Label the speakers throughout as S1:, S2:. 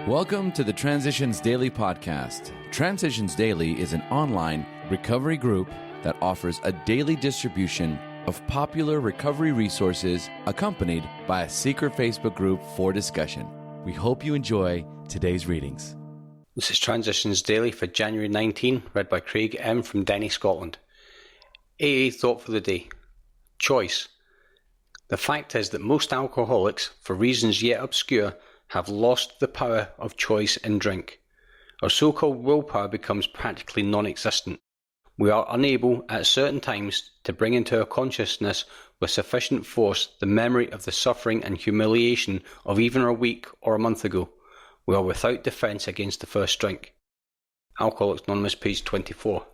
S1: Welcome to the Transitions Daily podcast. Transitions Daily is an online recovery group that offers a daily distribution of popular recovery resources accompanied by a secret Facebook group for discussion. We hope you enjoy today's readings.
S2: This is Transitions Daily for January 19, read by Craig M. from Denny, Scotland. AA Thought for the Day. Choice. The fact is that most alcoholics, for reasons yet obscure, have lost the power of choice in drink. Our so-called willpower becomes practically non-existent. We are unable, at certain times, to bring into our consciousness with sufficient force the memory of the suffering and humiliation of even a week or a month ago. We are without defence against the first drink. Alcoholics Anonymous, page 24.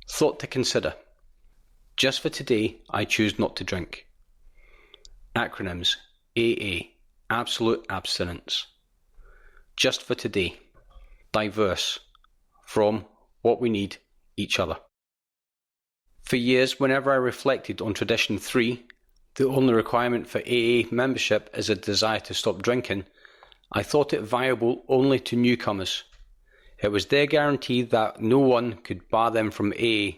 S2: Thought to consider. Just for today, I choose not to drink. Acronyms. AA. Absolute abstinence. Just for today. Diverse. From what we need, each other. For years, whenever I reflected on Tradition 3, the only requirement for AA membership is a desire to stop drinking, I thought it viable only to newcomers. It was their guarantee that no one could bar them from AA.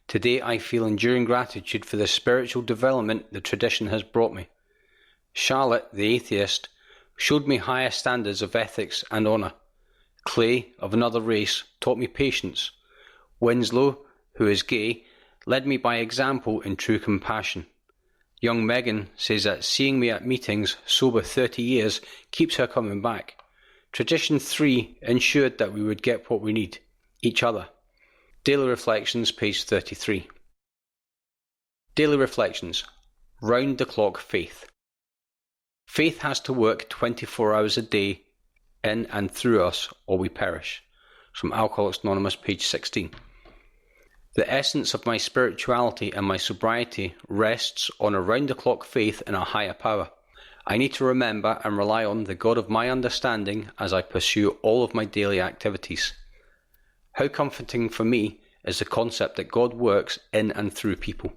S2: Today I feel enduring gratitude for the spiritual development the tradition has brought me. Charlotte, the atheist, showed me higher standards of ethics and honour. Clay, of another race, taught me patience. Winslow, who is gay, led me by example in true compassion. Young Megan says that seeing me at meetings, sober 30 years, keeps her coming back. Tradition 3 ensured that we would get what we need, each other. Daily Reflections, page 33. Daily Reflections. Round the clock faith. Faith has to work 24 hours a day in and through us, or we perish. From Alcoholics Anonymous, page 16. The essence of my spirituality and my sobriety rests on a round-the-clock faith in a higher power. I need to remember and rely on the God of my understanding as I pursue all of my daily activities. How comforting for me is the concept that God works in and through people.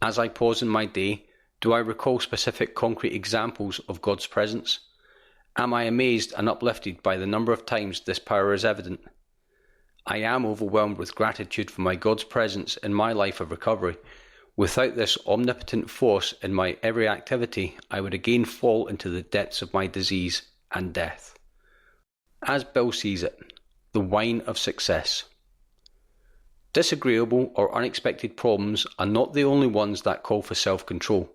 S2: As I pause in my day, do I recall specific concrete examples of God's presence? Am I amazed and uplifted by the number of times this power is evident? I am overwhelmed with gratitude for my God's presence in my life of recovery. Without this omnipotent force in my every activity, I would again fall into the depths of my disease and death. As Bill sees it, the wine of success. Disagreeable or unexpected problems are not the only ones that call for self-control.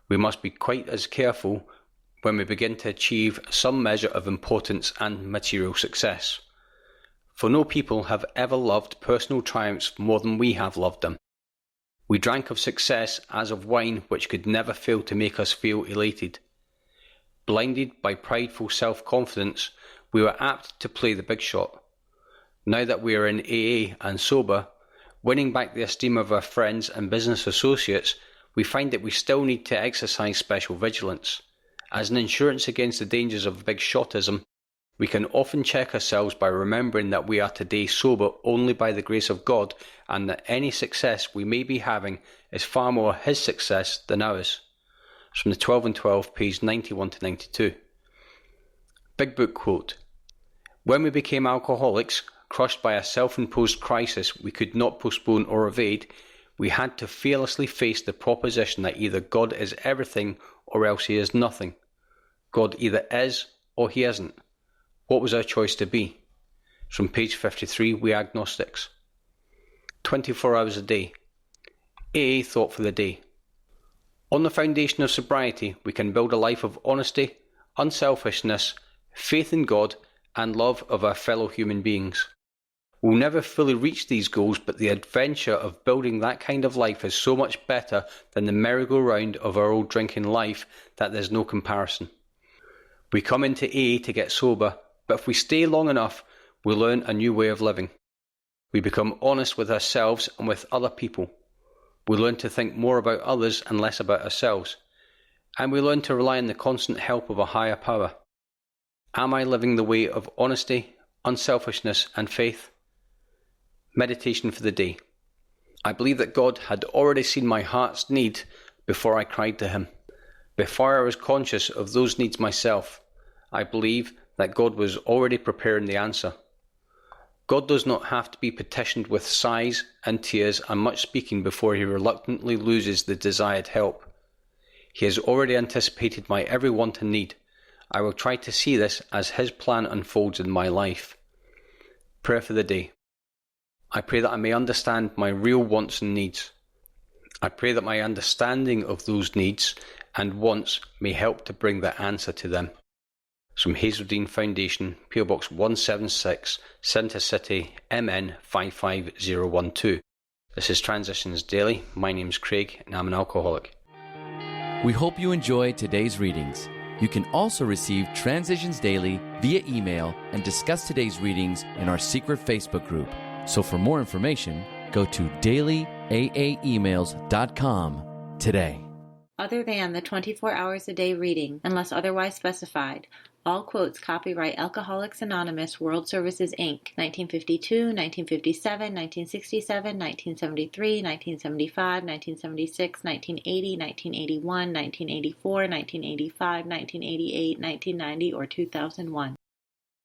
S2: We must be quite as careful when we begin to achieve some measure of importance and material success. For no people have ever loved personal triumphs more than we have loved them. We drank of success as of wine which could never fail to make us feel elated. Blinded by prideful self-confidence, we were apt to play the big shot. Now that we are in AA and sober, winning back the esteem of our friends and business associates, we find that we still need to exercise special vigilance. As an insurance against the dangers of big shotism, we can often check ourselves by remembering that we are today sober only by the grace of God, and that any success we may be having is far more His success than ours. It's from the 12 and 12, page 91 to 92. Big Book quote. When we became alcoholics, crushed by a self-imposed crisis we could not postpone or evade, we had to fearlessly face the proposition that either God is everything or else He is nothing. God either is or He isn't. What was our choice to be? From page 53, We Agnostics. 24 hours a day. AA Thought for the Day. On the foundation of sobriety, we can build a life of honesty, unselfishness, faith in God, and love of our fellow human beings. We'll never fully reach these goals, but the adventure of building that kind of life is so much better than the merry-go-round of our old drinking life that there's no comparison. We come into AA to get sober, but if we stay long enough, we learn a new way of living. We become honest with ourselves and with other people. We learn to think more about others and less about ourselves. And we learn to rely on the constant help of a higher power. Am I living the way of honesty, unselfishness, and faith? Meditation for the day. I believe that God had already seen my heart's need before I cried to Him. Before I was conscious of those needs myself, I believe that God was already preparing the answer. God does not have to be petitioned with sighs and tears and much speaking before he reluctantly loses the desired help. He has already anticipated my every want and need. I will try to see this as his plan unfolds in my life. Prayer for the day. I pray that I may understand my real wants and needs. I pray that my understanding of those needs and wants may help to bring the answer to them. It's from Hazeldean Foundation, PO Box 176, Centre City, MN 55012. This is Transitions Daily. My name's Craig and I'm an alcoholic.
S1: We hope you enjoyed today's readings. You can also receive Transitions Daily via email and discuss today's readings in our secret Facebook group. So for more information, go to dailyaaemails.com today.
S3: Other than the 24 hours a day reading, unless otherwise specified, all quotes copyright Alcoholics Anonymous World Services, Inc., 1952, 1957, 1967, 1973, 1975, 1976, 1980, 1981, 1984, 1985, 1988, 1990, or 2001.